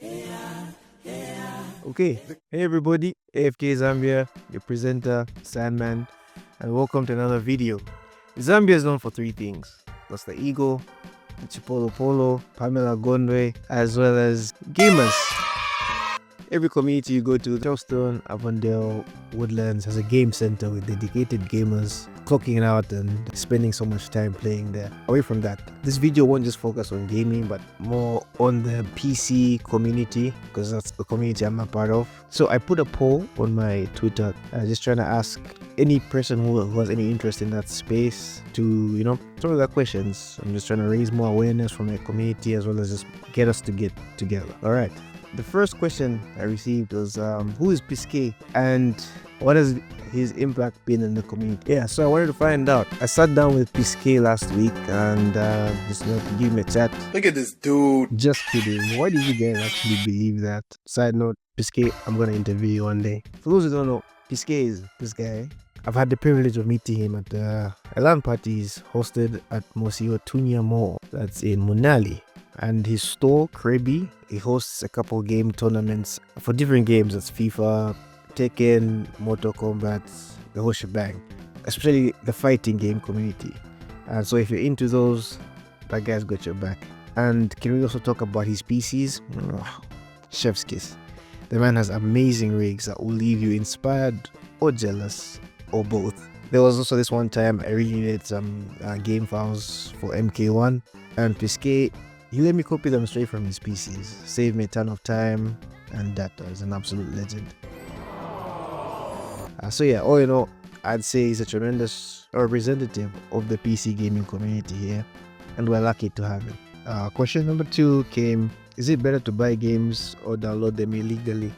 Okay, hey everybody, AFK Zambia, your presenter, Sandman, and welcome to another video. Zambia is known for three things. That's the Eagle, Chipolo Polo, Pamela Gondwe, as well as gamers. Every community you go to, Charleston, Avondale, Woodlands has a game center with dedicated gamers clocking out and spending so much time playing there. Away from that, this video won't just focus on gaming, but more on the PC community, because that's the community I'm a part of. So I put a poll on my Twitter, just trying to ask any person who has any interest in that space to, throw their questions. I'm just trying to raise more awareness from my community, as well as just get us to get together. All right. The first question I received was, who is Pisquet and what has his impact been in the community? Yeah, so I wanted to find out. I sat down with Pisquet last week and just to give him a chat. Look at this dude. Just kidding. Why did you guys actually believe that? Side note, Pisquet, I'm going to interview you one day. For those who don't know, Pisquet is this guy. I've had the privilege of meeting him at a LAN parties hosted at Monsieur Tunya Mall. That's in Munali. And his store, Krebi, he hosts a couple game tournaments for different games. That's FIFA, Tekken, Mortal Kombat, the whole shebang. Especially the fighting game community. And so if you're into those, that guy's got your back. And can we also talk about his PCs? Chef's kiss. The man has amazing rigs that will leave you inspired or jealous or both. There was also this one time I really needed some game files for MK1, and Pisquet, he let me copy them straight from his PCs. Saved me a ton of time and data. He's an absolute legend. So yeah, all in all, I'd say he's a tremendous representative of the PC gaming community here, and we're lucky to have him. Question number 2 came, is it better to buy games or download them illegally?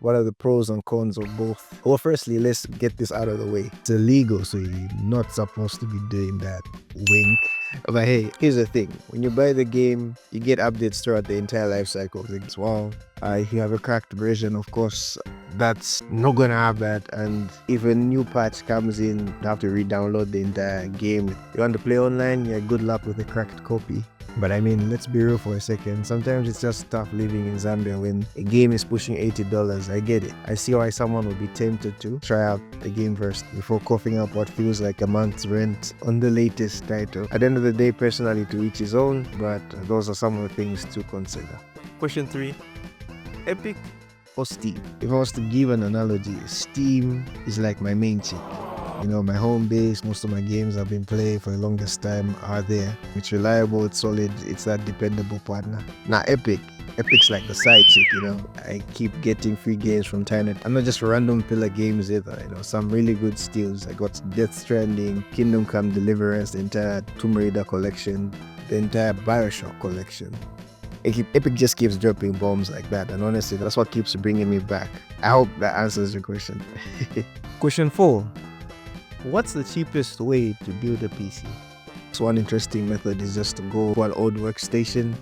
What are the pros and cons of both? Well, firstly, let's get this out of the way. It's illegal, so you're not supposed to be doing that. Wink. But hey, here's the thing. When you buy the game, you get updates throughout the entire life cycle. It's wow. If you have a cracked version, of course, that's not gonna have that. And if a new patch comes in, you have to re-download the entire game. You want to play online, yeah, good luck with a cracked copy. But I mean, let's be real for a second. Sometimes it's just tough living in Zambia when a game is pushing $80. I get it. I see why someone would be tempted to try out the game first before coughing up what feels like a month's rent on the latest title. At the end of the day, personally, to each his own, but those are some of the things to consider. Question 3. Epic or Steam? If I was to give an analogy, Steam is like my main chick. My home base, most of my games I've been playing for the longest time are there. It's reliable, it's solid, it's that dependable partner. Now Epic's like the side chick, I keep getting free games from time to time. I'm not just random pillar games either, some really good steals. I got Death Stranding, Kingdom Come Deliverance, the entire Tomb Raider collection, the entire Bioshock collection. Epic just keeps dropping bombs like that, and honestly, that's what keeps bringing me back. I hope that answers your question. Question 4. What's the cheapest way to build a PC? So one interesting method is just to go for an old workstation,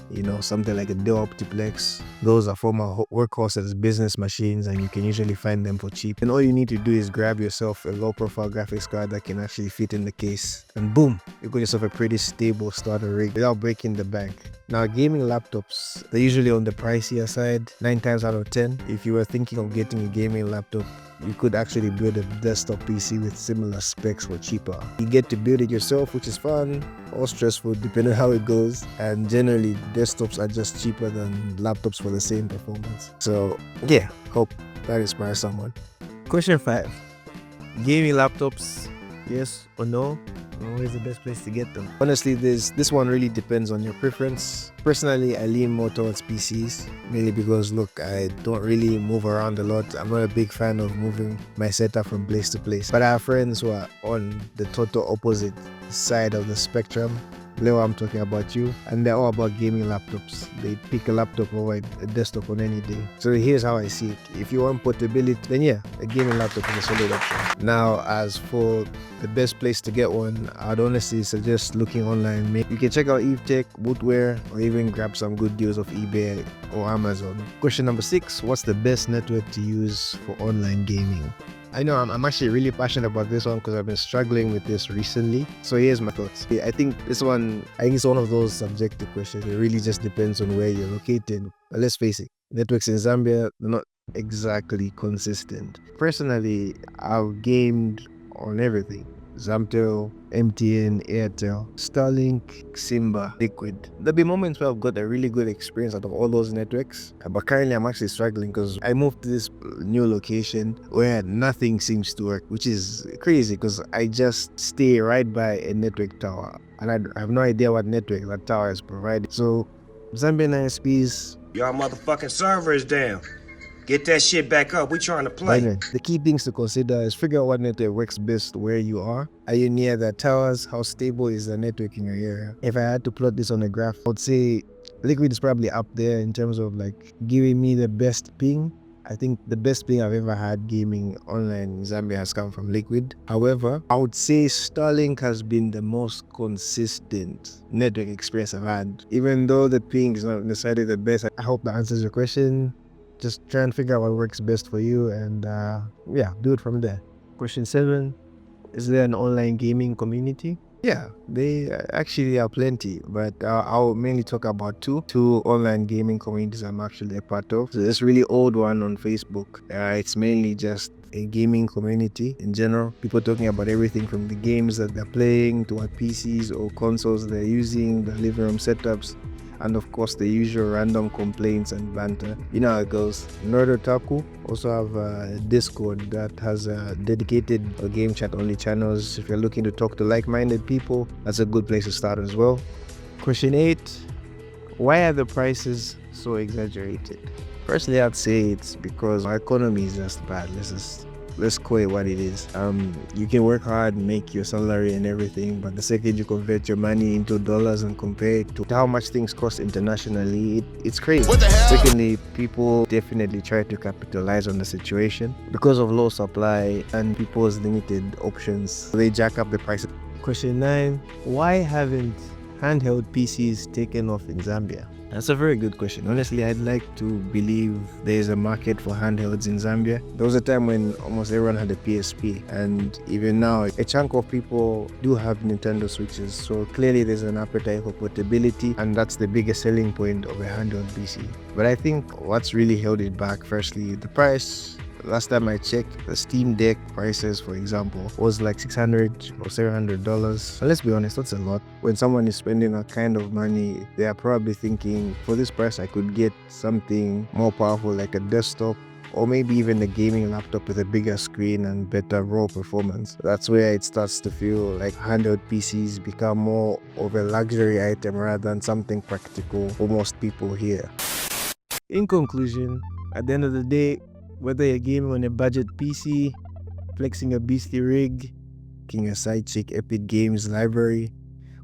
something like a Dell Optiplex. Those are former workhorses, business machines, and you can usually find them for cheap. And all you need to do is grab yourself a low-profile graphics card that can actually fit in the case, and boom, you got yourself a pretty stable starter rig without breaking the bank. Now, gaming laptops, they're usually on the pricier side, 9 times out of 10. If you were thinking of getting a gaming laptop, you could actually build a desktop PC with similar specs for cheaper. You get to build it yourself, which is fun or stressful depending on how it goes. And generally, desktops are just cheaper than laptops for the same performance. So yeah, hope that inspires someone. Question 5. Gaming laptops, yes or no? Where's the best place to get them? Honestly, this one really depends on your preference. Personally, I lean more towards PCs, mainly because look, I don't really move around a lot. I'm not a big fan of moving my setup from place to place. But I have friends who are on the total opposite side of the spectrum. Leo, I'm talking about you, and they're all about gaming laptops. They pick a laptop over a desktop on any day. So here's how I see it. If you want portability, then yeah, a gaming laptop is a solid option. Now, as for the best place to get one, I'd honestly suggest looking online. You can check out EveTech, Bootware, or even grab some good deals off eBay or Amazon. Question number 6, what's the best network to use for online gaming? I know I'm actually really passionate about this one because I've been struggling with this recently. So here's my thoughts. I think it's one of those subjective questions. It really just depends on where you're located. But let's face it, networks in Zambia, they're not exactly consistent. Personally, I've gamed on everything. Zamtel, MTN, Airtel, Starlink, Simba, Liquid. There'll be moments where I've got a really good experience out of all those networks, but currently I'm actually struggling because I moved to this new location where nothing seems to work, which is crazy because I just stay right by a network tower and I have no idea what network that tower is providing. So, Zambian ISPs, Y'all motherfucking server is down. Get that shit back up. We trying to play. Anyway, the key things to consider is figure out what network works best where you are. Are you near the towers? How stable is the network in your area? If I had to plot this on a graph, I would say Liquid is probably up there in terms of like giving me the best ping. I think the best ping I've ever had gaming online in Zambia has come from Liquid. However, I would say Starlink has been the most consistent network experience I've had. Even though the ping is not necessarily the best, I hope that answers your question. Just try and figure out what works best for you and yeah, do it from there. Question 7, is there an online gaming community? Yeah, they actually are plenty, but I'll mainly talk about two online gaming communities I'm actually a part of. So this really old one on Facebook. It's mainly just a gaming community in general. People talking about everything from the games that they're playing to what PCs or consoles they're using, the living room setups, and of course the usual random complaints and banter. You know how it goes. Nerd Otaku also have a Discord that has a dedicated game chat only channels. If you're looking to talk to like-minded people, that's a good place to start as well. Question 8, why are the prices so exaggerated? Personally, I'd say it's because our economy is just bad. Let's call it what it is. You can work hard, make your salary and everything, but the second you convert your money into dollars and compare it to how much things cost internationally, it's crazy. What the hell? Secondly, people definitely try to capitalize on the situation because of low supply and people's limited options. They jack up the prices. Question 9, why haven't handheld PCs taken off in Zambia? That's a very good question. Honestly, I'd like to believe there's a market for handhelds in Zambia. There was a time when almost everyone had a PSP, and even now, a chunk of people do have Nintendo Switches. So clearly there's an appetite for portability, and that's the biggest selling point of a handheld PC. But I think what's really held it back, firstly, the price. Last time I checked, the Steam Deck prices, for example, was like $600 or $700. And let's be honest, that's a lot. When someone is spending that kind of money, they are probably thinking, for this price, I could get something more powerful like a desktop, or maybe even a gaming laptop with a bigger screen and better raw performance. That's where it starts to feel like handheld PCs become more of a luxury item rather than something practical for most people here. In conclusion, at the end of the day, whether you're gaming on a budget PC, flexing a beastly rig, making a side chick Epic Games library,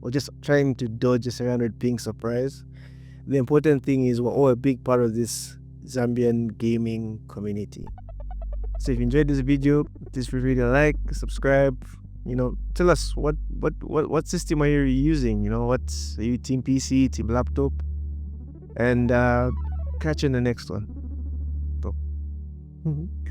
or just trying to dodge a 700 ping surprise, the important thing is we're all a big part of this Zambian gaming community. So if you enjoyed this video, please feel free to like, subscribe, tell us what system are you using, are you team PC, team laptop, and catch you in the next one. Mm-hmm.